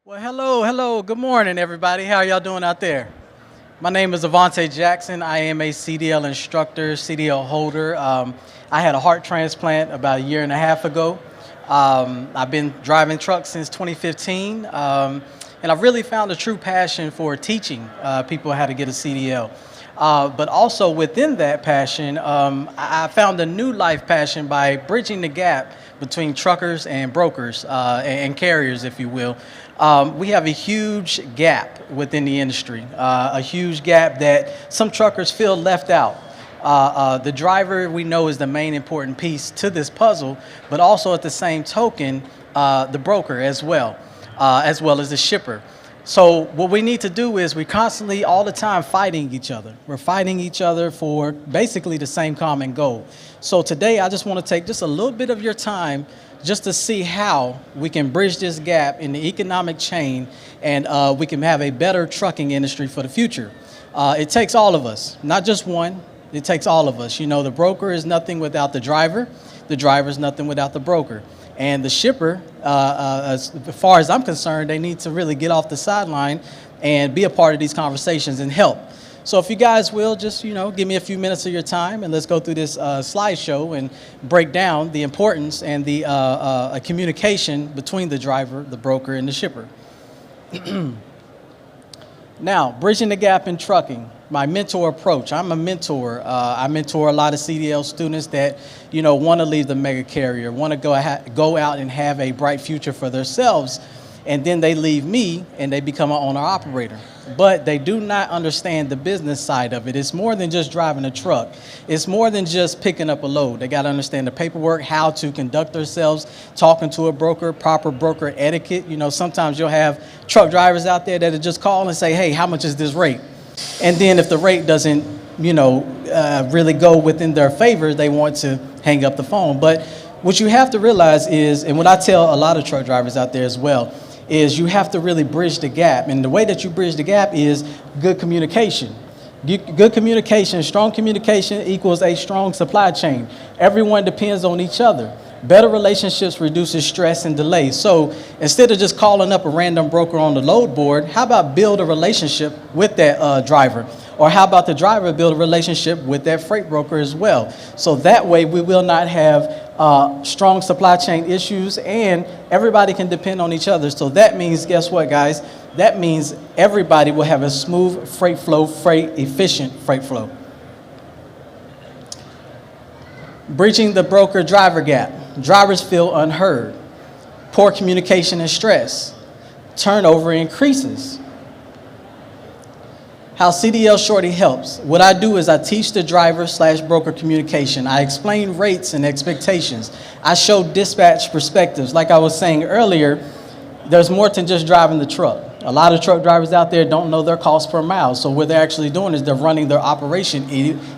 Well, hello. Good morning, everybody. How y'all doing out there? My name is Avante Jackson. I am a CDL instructor, CDL holder. I had a heart transplant about a year and a half ago. I've been driving trucks since 2015, and I've really found a true passion for teaching people how to get a CDL. But also within that passion, I found a new life passion by bridging the gap between truckers and brokers and carriers, if you will. We have a huge gap within the industry, a huge gap that some truckers feel left out. The driver, we know, is the main important piece to this puzzle, but also at the same token, the broker as well as the shipper. So what we need to do is we constantly, all the time, fighting each other. We're fighting each other for basically the same common goal. So today, I just want to take just a little bit of your time just to see how we can bridge this gap in the economic chain and we can have a better trucking industry for the future. It takes all of us, not just one. It takes all of us. You know, the broker is nothing without the driver. The driver is nothing without the broker. And the shipper, as far as I'm concerned, they need to really get off the sideline and be a part of these conversations and help. So if you guys will, just, give me a few minutes of your time and let's go through this slideshow and break down the importance and the communication between the driver, the broker, and the shipper. Now, bridging the gap in trucking, my mentor approach. I'm a mentor. I mentor a lot of CDL students that, want to leave the mega carrier, want to go out and have a bright future for themselves, and then they leave me and they become an owner-operator. But they do not understand the business side of it. It's more than just driving a truck. It's more than just picking up a load. They got to understand the paperwork, how to conduct themselves, talking to a broker, proper broker etiquette. Sometimes you'll have truck drivers out there that'll just call and say, hey, how much is this rate? And then if the rate doesn't, really go within their favor, they want to hang up the phone. But what you have to realize is, and what I tell a lot of truck drivers out there as well, is you have to really bridge the gap. And the way that you bridge the gap is good communication. Good communication, strong communication equals a strong supply chain. Everyone depends on each other. Better relationships reduces stress and delay. So instead of just calling up a random broker on the load board, how about build a relationship with that driver? Or how about the driver build a relationship with that freight broker as well? So that way we will not have strong supply chain issues and everybody can depend on each other. So that means, guess what, guys? That means everybody will have a smooth freight flow, efficient freight flow. Breaching the broker-driver gap. Drivers feel unheard. Poor communication and stress. Turnover increases. How CDL Shorty helps. What I do is I teach the driver/broker communication. I explain rates and expectations. I show dispatch perspectives. Like I was saying earlier, there's more than just driving the truck. A lot of truck drivers out there don't know their cost per mile. So what they're actually doing is they're running their operation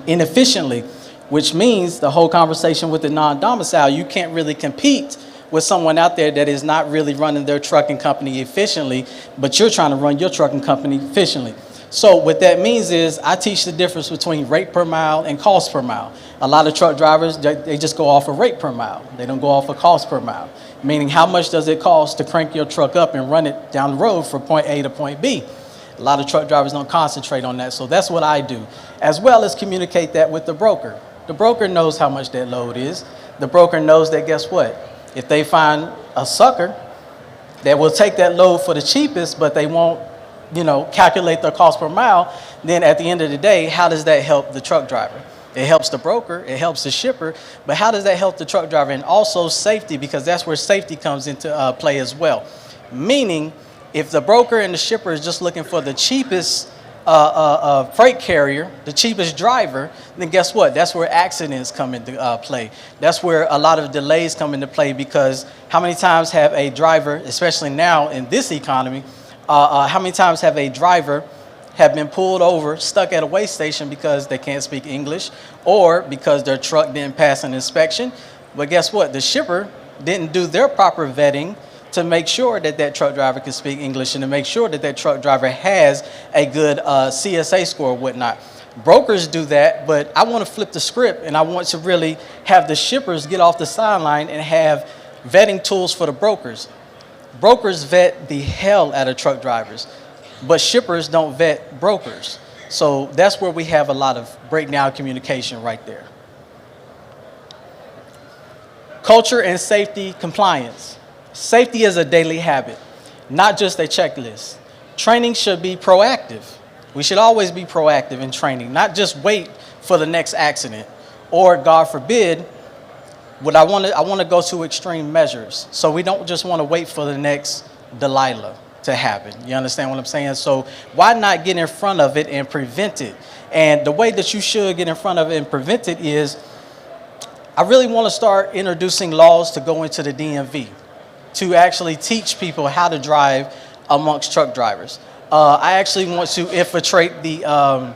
inefficiently, which means the whole conversation with the non-domicile, you can't really compete with someone out there that is not really running their trucking company efficiently, but you're trying to run your trucking company efficiently. So what that means is I teach the difference between rate per mile and cost per mile. A lot of truck drivers, they just go off of rate per mile. They don't go off of cost per mile, meaning how much does it cost to crank your truck up and run it down the road from point A to point B. A lot of truck drivers don't concentrate on that, so that's what I do, as well as communicate that with the broker. The broker knows how much that load is. The broker knows that, guess what? If they find a sucker that will take that load for the cheapest, but they won't, calculate their cost per mile, then at the end of the day, how does that help the truck driver? It helps the broker, it helps the shipper, but how does that help the truck driver? And also safety, because that's where safety comes into play as well. Meaning, if the broker and the shipper is just looking for the cheapest freight carrier, the cheapest driver, then guess what? That's where accidents come into play. That's where a lot of delays come into play, because how many times have a driver, especially now in this economy, how many times have a driver have been pulled over, stuck at a weigh station because they can't speak English or because their truck didn't pass an inspection? But guess what? The shipper didn't do their proper vetting to make sure that that truck driver can speak English and to make sure that that truck driver has a good CSA score or whatnot. Brokers do that, but I want to flip the script and I want to really have the shippers get off the sideline and have vetting tools for the brokers. Brokers vet the hell out of truck drivers, but shippers don't vet brokers. So that's where we have a lot of breakdown communication right there. Culture and safety compliance. Safety is a daily habit, not just a checklist. Training should be proactive. We should always be proactive in training, not just wait for the next accident. Or, God forbid, I want to go to extreme measures. So we don't just want to wait for the next Delilah to happen. You understand what I'm saying? So why not get in front of it and prevent it? And the way that you should get in front of it and prevent it is, I really want to start introducing laws to go into the DMV to actually teach people how to drive amongst truck drivers. I actually want to infiltrate the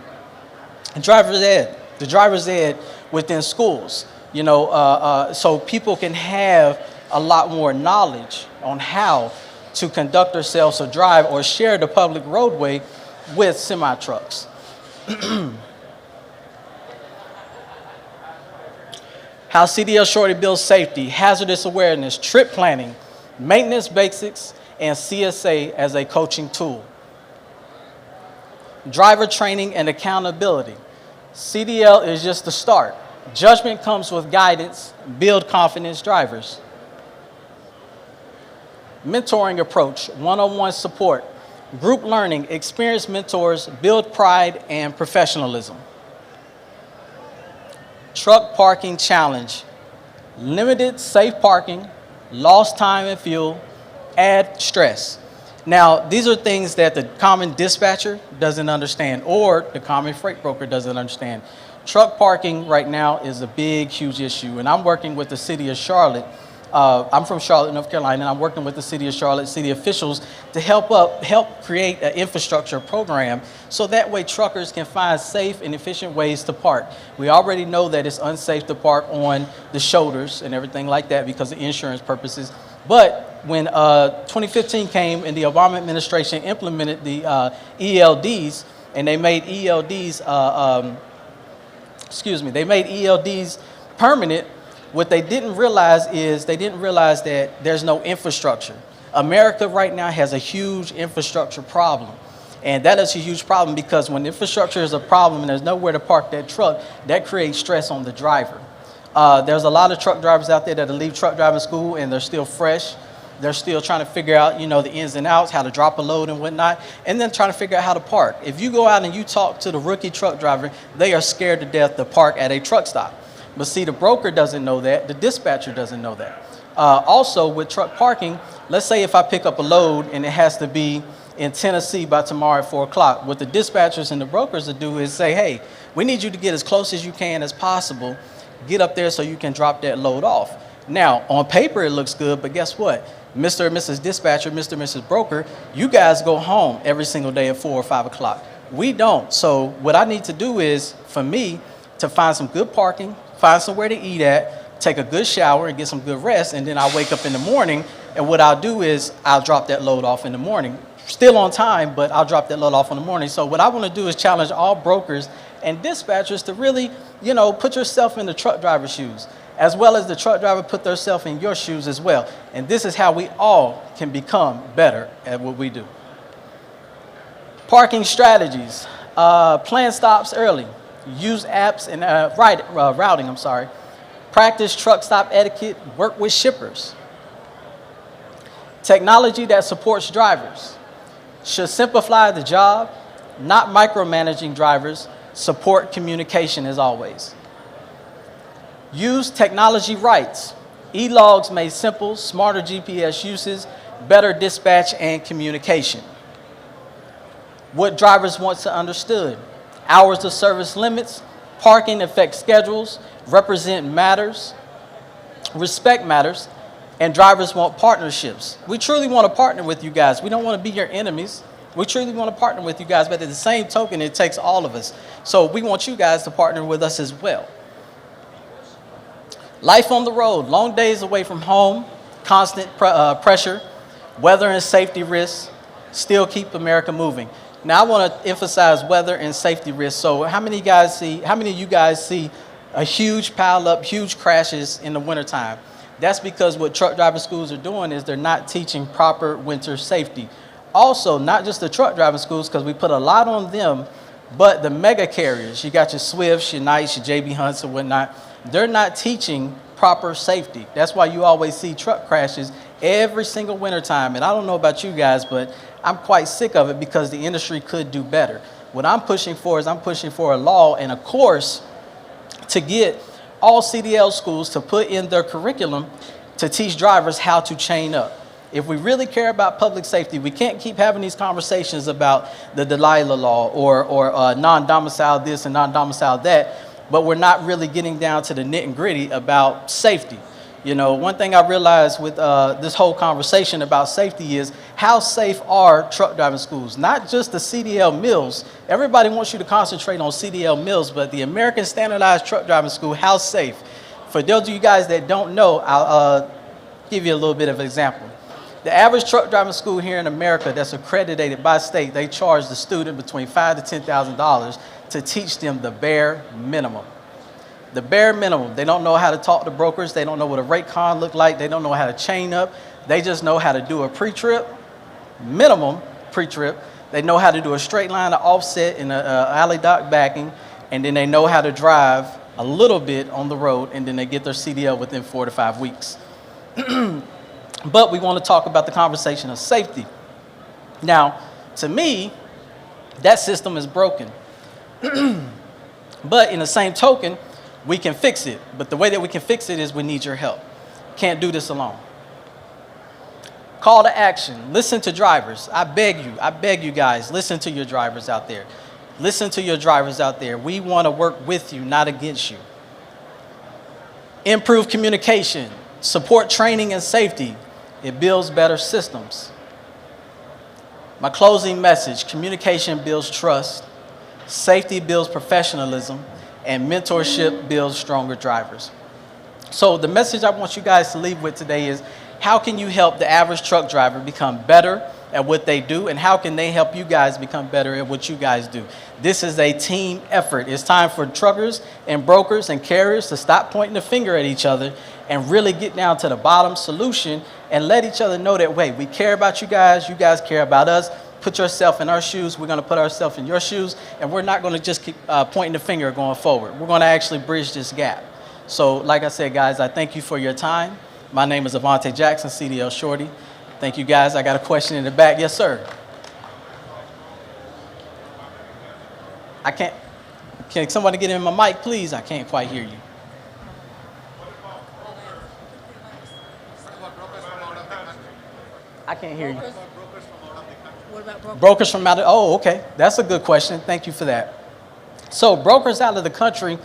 driver's ed within schools, so people can have a lot more knowledge on how to conduct themselves or drive or share the public roadway with semi-trucks. How CDL Shorty builds safety, hazardous awareness, trip planning, maintenance basics, and CSA as a coaching tool. Driver training and accountability. CDL is just the start. Judgment comes with guidance. Build confidence drivers. Mentoring approach, one-on-one support, group learning, experienced mentors, build pride and professionalism. Truck parking challenge, limited safe parking, lost time and fuel, add stress. Now, these are things that the common dispatcher doesn't understand or the common freight broker doesn't understand. Truck parking right now is a big, huge issue, and I'm working with the city of Charlotte. I'm from Charlotte, North Carolina, and I'm working with the city of Charlotte, city officials to help create an infrastructure program so that way truckers can find safe and efficient ways to park. We already know that it's unsafe to park on the shoulders and everything like that because of insurance purposes. But when 2015 came and the Obama administration implemented the ELDs, and they made ELDs, they made ELDs permanent. What they didn't realize is that there's no infrastructure. America right now has a huge infrastructure problem. And that is a huge problem because when infrastructure is a problem and there's nowhere to park that truck, that creates stress on the driver. There's a lot of truck drivers out there that leave truck driving school and they're still fresh. They're still trying to figure out, the ins and outs, how to drop a load and whatnot, and then trying to figure out how to park. If you go out and you talk to the rookie truck driver, they are scared to death to park at a truck stop. But see, the broker doesn't know that. The dispatcher doesn't know that. Also, with truck parking, let's say if I pick up a load and it has to be in Tennessee by tomorrow at 4 o'clock, what the dispatchers and the brokers will do is say, hey, we need you to get as close as you can as possible. Get up there so you can drop that load off. Now, on paper, it looks good, but guess what? Mr. and Mrs. Dispatcher, Mr. and Mrs. Broker, you guys go home every single day at 4 or 5 o'clock. We don't. So what I need to do is, for me, to find some good parking, find somewhere to eat at, take a good shower and get some good rest, and then I'll wake up in the morning, and what I'll do is I'll drop that load off in the morning. Still on time, but I'll drop that load off in the morning. So what I want to do is challenge all brokers and dispatchers to really, put yourself in the truck driver's shoes, as well as the truck driver put themselves in your shoes as well. And this is how we all can become better at what we do. Parking strategies. Plan stops early. Use apps and routing. Practice truck stop etiquette. Work with shippers. Technology that supports drivers. Should simplify the job, not micromanaging drivers. Support communication as always. Use technology rights. E-logs made simple, smarter GPS uses, better dispatch and communication. What drivers want to understood. Hours of service limits, parking affects schedules, represent matters, respect matters, and drivers want partnerships. We truly want to partner with you guys. We don't want to be your enemies. We truly want to partner with you guys, but at the same token, it takes all of us. So we want you guys to partner with us as well. Life on the road, long days away from home, constant pressure, weather and safety risks, still keep America moving. Now I want to emphasize weather and safety risks. So how many of you guys see a huge pile up, huge crashes in the wintertime? That's because what truck driving schools are doing is they're not teaching proper winter safety. Also, not just the truck driving schools, because we put a lot on them, but the mega carriers, you got your Swifts, your Knights, your JB Hunts and whatnot, they're not teaching proper safety. That's why you always see truck crashes every single winter time. And I don't know about you guys, but I'm quite sick of it because the industry could do better. What I'm pushing for is I'm pushing for a law and a course to get all CDL schools to put in their curriculum to teach drivers how to chain up. If we really care about public safety, we can't keep having these conversations about the Delilah law or non-domicile this and non-domicile that, but we're not really getting down to the nit and gritty about safety. You know, one thing I realized with this whole conversation about safety is how safe are truck driving schools? Not just the CDL mills. Everybody wants you to concentrate on CDL mills, but the American Standardized Truck Driving School, how safe? For those of you guys that don't know, I'll give you a little bit of an example. The average truck driving school here in America that's accredited by state, they charge the student between $5,000 to $10,000 to teach them the bare minimum. The bare minimum. They don't know how to talk to brokers. They don't know what a rate con look like. They don't know how to chain up. They just know how to do a pre-trip, minimum pre-trip. They know how to do a straight line of offset in a alley dock backing, and then they know how to drive a little bit on the road, and then they get their CDL within 4 to 5 weeks. But we want to talk about the conversation of safety. Now, to me, that system is broken. But in the same token, we can fix it. But the way that we can fix it is we need your help. Can't do this alone. Call to action. Listen to drivers. I beg you guys, listen to your drivers out there. Listen to your drivers out there. We want to work with you, not against you. Improve communication. Support training and safety. It builds better systems. My closing message: communication builds trust, safety builds professionalism, and mentorship builds stronger drivers. So the message I want you guys to leave with today is, how can you help the average truck driver become better at what they do, and how can they help you guys become better at what you guys do? This is a team effort. It's time for truckers and brokers and carriers to stop pointing the finger at each other and really get down to the bottom solution and let each other know that, wait, we care about you guys care about us. Put yourself in our shoes, we're gonna put ourselves in your shoes, and we're not gonna just keep pointing the finger going forward. We're gonna actually bridge this gap. So like I said, guys, I thank you for your time. My name is Avante Jackson, CDL Shorty. Thank you, guys. I got a question in the back. Yes, sir. I can't, can somebody get in my mic, please? I can't quite hear you. I can't hear you. What about brokers? Brokers from out of, oh, okay. That's a good question. Thank you for that. So brokers out of the country,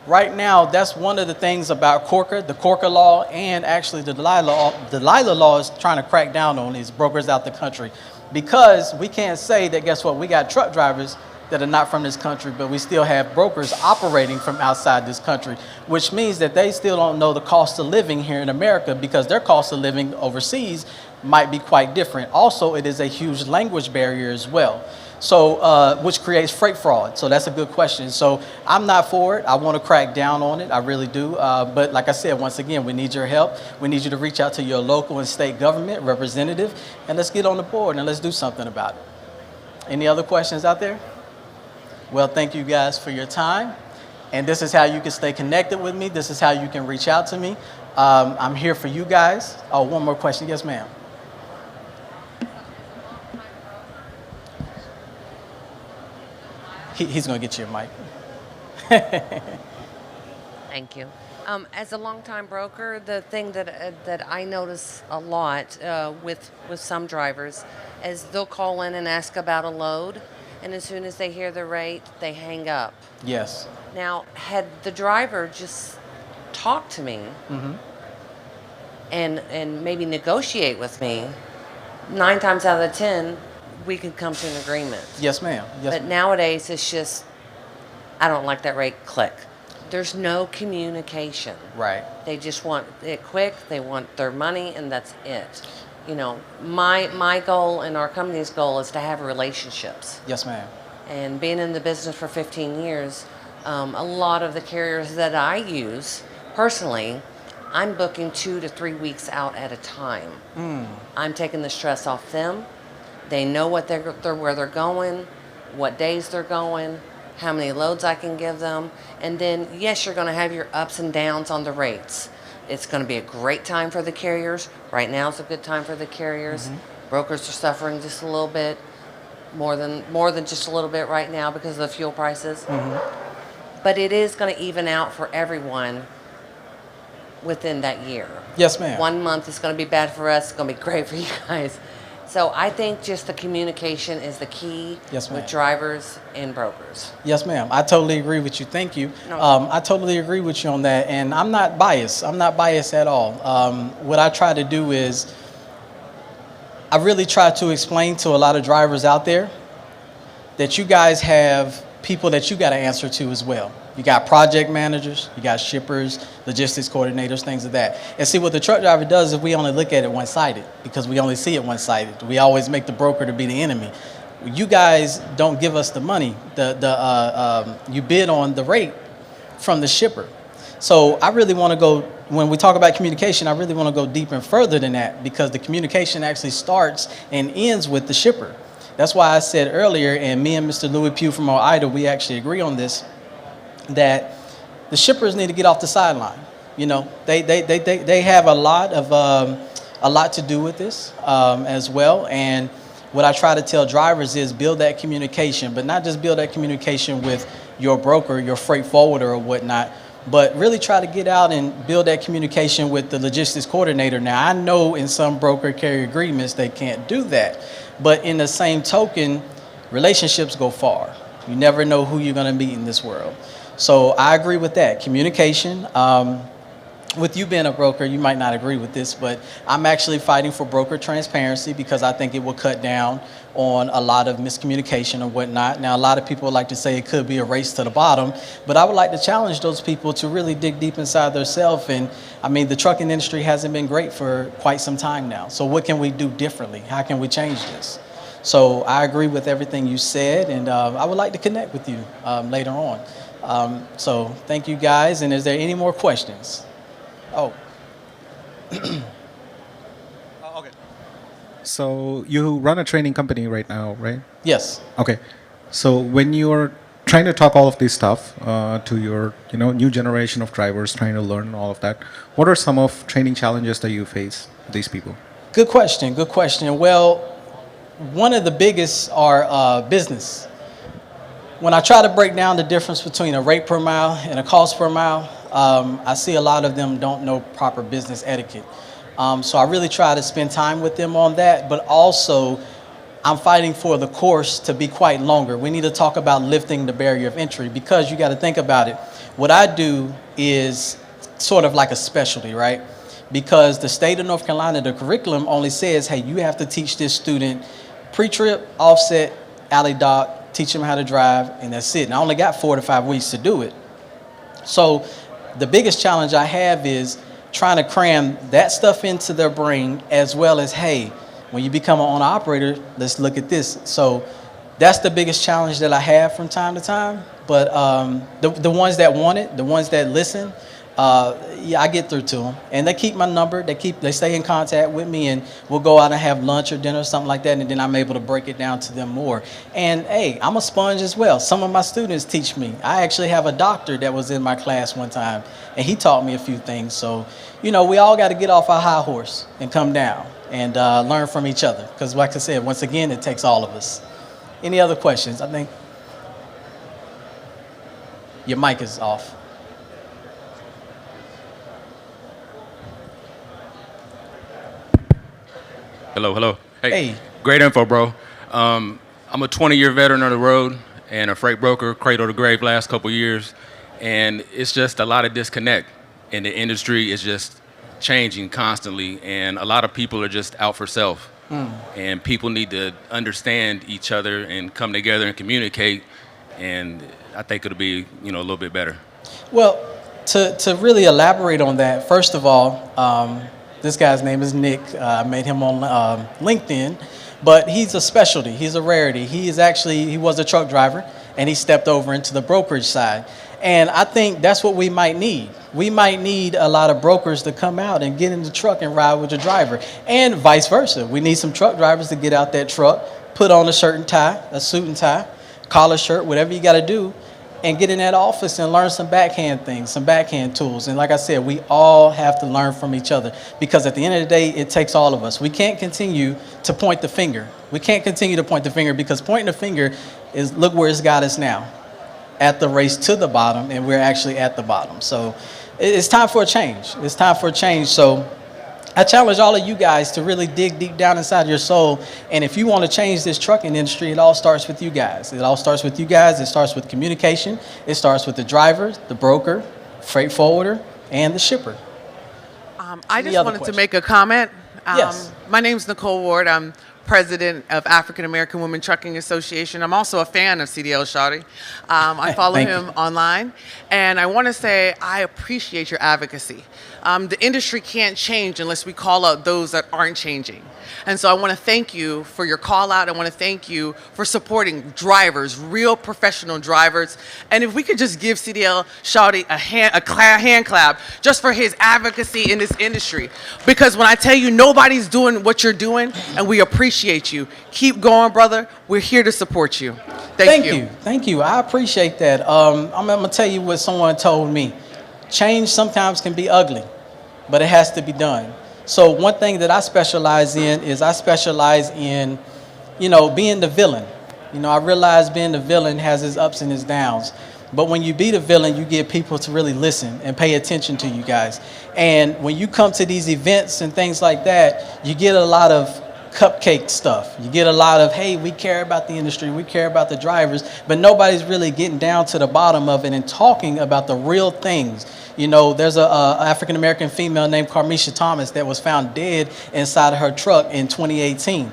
right now, that's one of the things about Corker, the Corker law, and actually the Delilah law is trying to crack down on these brokers out the country, because we can't say that, guess what, we got truck drivers that are not from this country, but we still have brokers operating from outside this country, which means that they still don't know the cost of living here in America, because their cost of living overseas might be quite different. Also, it is a huge language barrier as well. So, which creates freight fraud. So that's a good question. So I'm not for it. I want to crack down on it. I really do. But like I said, once again, we need your help. We need you to reach out to your local and state government representative, and let's get on the board and let's do something about it. Any other questions out there? Well, thank you guys for your time. And this is how you can stay connected with me. This is how you can reach out to me. I'm here for you guys. Oh, one more question. Yes, ma'am. He's going to get you a mic. Thank you. As a longtime broker, the thing that I notice a lot with some drivers is they'll call in and ask about a load, and as soon as they hear the rate, they hang up. Yes. Now, had the driver just talked to me and maybe negotiate with me, 9 times out of 10, we could come to an agreement. Yes, ma'am. Yes, but nowadays, it's just, I don't like that rate, click. There's no communication. Right. They just want it quick, they want their money, and that's it. You know, my goal and our company's goal is to have relationships. Yes, ma'am. And being in the business for 15 years, a lot of the carriers that I use personally, I'm booking 2 to 3 weeks out at a time. I'm taking the stress off them. They know what where they're going, what days they're going, how many loads I can give them. And then, yes, you're going to have your ups and downs on the rates. It's going to be a great time for the carriers. Right now is a good time for the carriers. Brokers are suffering just a little bit, more than just a little bit right now because of the fuel prices. But it is going to even out for everyone within that year. Yes, ma'am. 1 month is going to be bad for us. It's going to be great for you guys. So I think just the communication is the key. Yes, ma'am. With drivers and brokers. Yes, ma'am. I totally agree with you. Thank you. No. I totally agree with you on that. And I'm not biased. I'm not biased at all. What I try to do is I really try to explain to a lot of drivers out there that you guys have people that you got to answer to as well. You got project managers, you got shippers, logistics coordinators, things of that. And see, what the truck driver does is we only look at it one-sided because we only see it one-sided. We always make the broker to be the enemy. You guys don't give us the money. You bid on the rate from the shipper. So I really want to go, when we talk about communication, I really want to go deeper and further than that because the communication actually starts and ends with the shipper. That's why I said earlier, and me and Mr. Louis Pugh from OIDA, we actually agree on this, that the shippers need to get off the sideline. You know, they have a lot to do with this as well. And what I try to tell drivers is build that communication, but not just build that communication with your broker, your freight forwarder or whatnot, but really try to get out and build that communication with the logistics coordinator. Now, I know in some broker carrier agreements they can't do that, but in the same token, relationships go far. You never know who you're going to meet in this world. So I agree with that. Communication. With you being a broker, you might not agree with this, but I'm actually fighting for broker transparency because I think it will cut down on a lot of miscommunication and whatnot. Now, a lot of people like to say it could be a race to the bottom, but I would like to challenge those people to really dig deep inside themselves. And I mean, the trucking industry hasn't been great for quite some time now. So what can we do differently? How can we change this? So I agree with everything you said, and I would like to connect with you later on. So thank you guys. And is there any more questions? Oh. Okay. So you run a training company right now, right? Yes. Okay. So when you're trying to talk all of this stuff to your, new generation of drivers trying to learn all of that, what are some of training challenges that you face with these people? Good question. Good question. Well, one of the biggest are business. When I try to break down the difference between a rate per mile and a cost per mile, I see a lot of them don't know proper business etiquette. So I really try to spend time with them on that, but also I'm fighting for the course to be quite longer. We need to talk about lifting the barrier of entry because you got to think about it. What I do is sort of like a specialty, right? Because the state of North Carolina, the curriculum only says, hey, you have to teach this student pre-trip, offset, alley dock, teach them how to drive, and that's it. And I only got 4 to 5 weeks to do it. So the biggest challenge I have is trying to cram that stuff into their brain as well as, hey, when you become an owner operator, let's look at this. So that's the biggest challenge that I have from time to time. But the ones that want it, the ones that listen, yeah, I get through to them. And they keep my number. They stay in contact with me, and we'll go out and have lunch or dinner or something like that, and then I'm able to break it down to them more. And, hey, I'm a sponge as well. Some of my students teach me. I actually have a doctor that was in my class one time, and he taught me a few things. So, we all got to get off our high horse and come down and learn from each other. Because, like I said, once again, it takes all of us. Any other questions? I think your mic is off. Hello. Hey. Great info, bro. I'm a 20-year veteran of the road and a freight broker, cradle to grave last couple years. And it's just a lot of disconnect. And the industry is just changing constantly. And a lot of people are just out for self. And people need to understand each other and come together and communicate. And I think it'll be, a little bit better. Well, to really elaborate on that, first of all, this guy's name is Nick. I met him on LinkedIn, but he's a specialty. He's a rarity. He was a truck driver, and he stepped over into the brokerage side. And I think that's what we might need. We might need a lot of brokers to come out and get in the truck and ride with the driver, and vice versa. We need some truck drivers to get out that truck, put on a shirt and tie, a suit and tie, collar shirt, whatever you got to do, and get in that office and learn some backhand things, some backhand tools. And like I said, we all have to learn from each other, because at the end of the day, it takes all of us. We can't continue to point the finger. We can't continue to point the finger, because pointing the finger is, look where it's got us now, at the race to the bottom, and we're actually at the bottom. So it's time for a change. It's time for a change. So I challenge all of you guys to really dig deep down inside your soul. And if you want to change this trucking industry, it all starts with you guys. It all starts with you guys. It starts with communication. It starts with the driver, the broker, freight forwarder, and the shipper. I just wanted to make a comment. Yes. My name's Nicole Ward. I'm president of African American Women Trucking Association. I'm also a fan of CDL Shorty. I follow him online, and I want to say I appreciate your advocacy. The industry can't change unless we call out those that aren't changing. And so I want to thank you for your call out. I want to thank you for supporting drivers, real professional drivers. And if we could just give CDL Shorty a hand clap just for his advocacy in this industry. Because when I tell you nobody's doing what you're doing, and we appreciate you. Keep going, brother. We're here to support you. Thank you. Thank you. I appreciate that. I'm going to tell you what someone told me. Change sometimes can be ugly, but it has to be done. So one thing that I specialize in is being the villain. I realize being the villain has its ups and its downs. But when you be the villain, you get people to really listen and pay attention to you guys. And when you come to these events and things like that, you get a lot of cupcake stuff. You get a lot of, hey, we care about the industry, we care about the drivers, but nobody's really getting down to the bottom of it and talking about the real things. There's a African-American female named Carmisha Thomas that was found dead inside of her truck in 2018.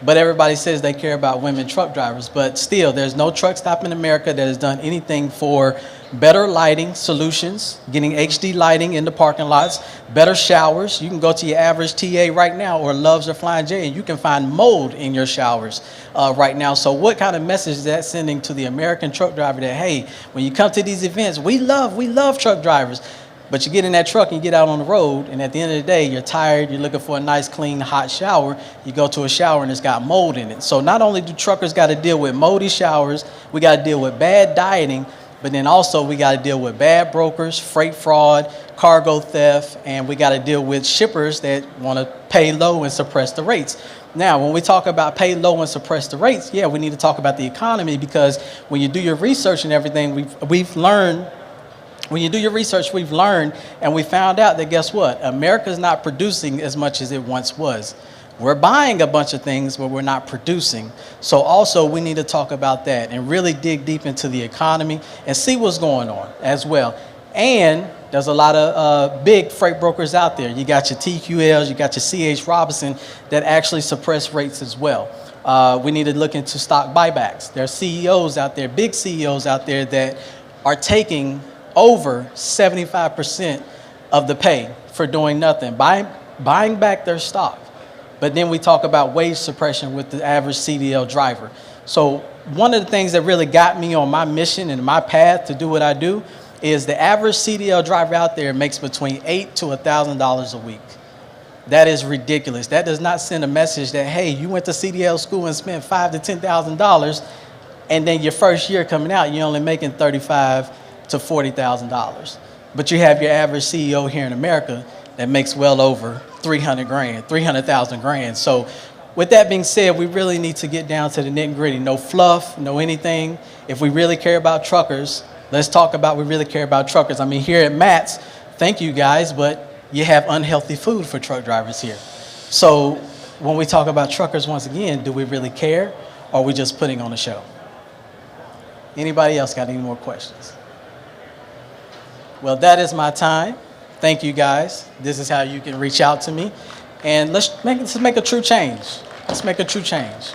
But everybody says they care about women truck drivers. But still, there's no truck stop in America that has done anything for better lighting solutions, getting HD lighting in the parking lots, better showers. You can go to your average TA right now, or Loves or Flying J, and you can find mold in your showers right now. So what kind of message is that sending to the American truck driver that, hey, when you come to these events, we love truck drivers. But you get in that truck and you get out on the road, and at the end of the day, you're tired, you're looking for a nice, clean, hot shower. You go to a shower and it's got mold in it. So not only do truckers got to deal with moldy showers, we got to deal with bad dieting, but then also we got to deal with bad brokers, freight fraud, cargo theft, and we got to deal with shippers that want to pay low and suppress the rates. Now, when we talk about pay low and suppress the rates, yeah, we need to talk about the economy, because when you do your research and everything, we've learned. When you do your research, we've learned, and we found out that, guess what? America's not producing as much as it once was. We're buying a bunch of things, but we're not producing. So also we need to talk about that and really dig deep into the economy and see what's going on as well. And there's a lot of big freight brokers out there. You got your TQLs, you got your CH Robinson that actually suppress rates as well. We need to look into stock buybacks. There are CEOs out there, big CEOs out there that are taking over 75% of the pay for doing nothing, buying back their stock. But then we talk about wage suppression with the average CDL driver. So one of the things that really got me on my mission and my path to do what I do is the average CDL driver out there makes between $8,000 to $1,000 a week. That is ridiculous. That does not send a message that, hey, you went to CDL school and spent $5,000 to $10,000, and then your first year coming out, you're only making $35,000 to $40,000. But you have your average CEO here in America that makes well over 300,000 grand. So with that being said, we really need to get down to the nitty gritty. No fluff, no anything. If we really care about truckers, let's talk about we really care about truckers. I mean, here at Matt's, thank you guys, but you have unhealthy food for truck drivers here. So when we talk about truckers, once again, do we really care, or are we just putting on a show? Anybody else got any more questions? Well, that is my time. Thank you, guys. This is how you can reach out to me. And let's make a true change. Let's make a true change.